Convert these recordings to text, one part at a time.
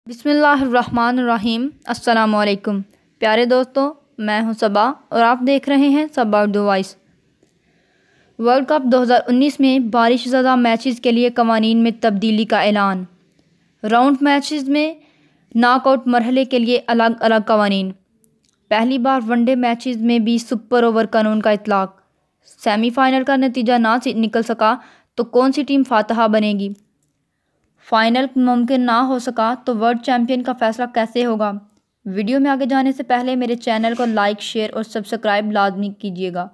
बिस्मिल्लाहिर्रहमानिर्रहीम। अस्सलामुअलैकुम प्यारे दोस्तों, मैं हूं सबा और आप देख रहे हैं सबा उर्दू वॉइस। वर्ल्ड कप 2019 में बारिश ज़्यादा मैचेस के लिए कवानीन में तब्दीली का ऐलान। राउंड मैचेस में नॉकआउट मरहले के लिए अलग अलग कवानीन। पहली बार वनडे मैचेस में भी सुपर ओवर कानून का इतलाक़। सेमीफाइनल का नतीजा ना निकल सका तो कौन सी टीम फातहा बनेगी। फाइनल मुमकिन ना हो सका तो वर्ल्ड चैम्पियन का फैसला कैसे होगा। वीडियो में आगे जाने से पहले मेरे चैनल को लाइक, शेयर और सब्सक्राइब लाजमी कीजिएगा।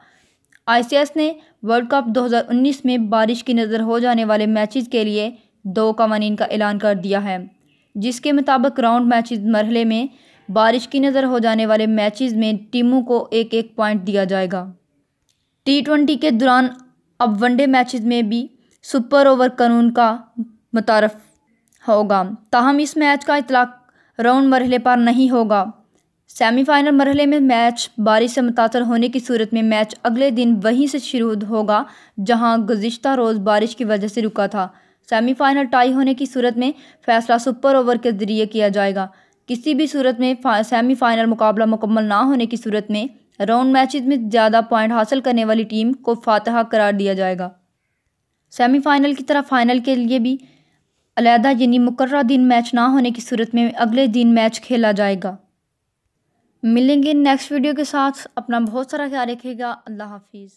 ICS ने वर्ल्ड कप 2019 में बारिश की नज़र हो जाने वाले मैचेस के लिए 2 कवानीन का ऐलान कर दिया है, जिसके मुताबिक राउंड मैचेस मरहले में बारिश की नज़र हो जाने वाले मैचेस में टीमों को एक एक पॉइंट दिया जाएगा। T20 के दौरान अब वनडे मैचेस में भी सुपर ओवर कानून का मुतारफ होगा, ताहम इस मैच का इतलाक़ राउंड मरहले पर नहीं होगा। सेमीफाइनल मरहले में मैच बारिश से मुतासर होने की सूरत में मैच अगले दिन वहीं से शुरू होगा जहां गुज़िश्ता रोज़ बारिश की वजह से रुका था। सेमीफाइनल टाई होने की सूरत में फ़ैसला सुपर ओवर के ज़रिए किया जाएगा। किसी भी सूरत में सेमीफाइनल मुकाबला मुकम्मल ना होने की सूरत में राउंड मैचेस में ज़्यादा पॉइंट हासिल करने वाली टीम को फातहा करार दिया जाएगा। सेमीफाइनल की तरह फाइनल के लिए भी अलहदा यानी मुकर्रर दिन मैच ना होने की सूरत में अगले दिन मैच खेला जाएगा। मिलेंगे नेक्स्ट वीडियो के साथ। अपना बहुत सारा ख्याल रखिएगा। अल्लाह हाफिज़।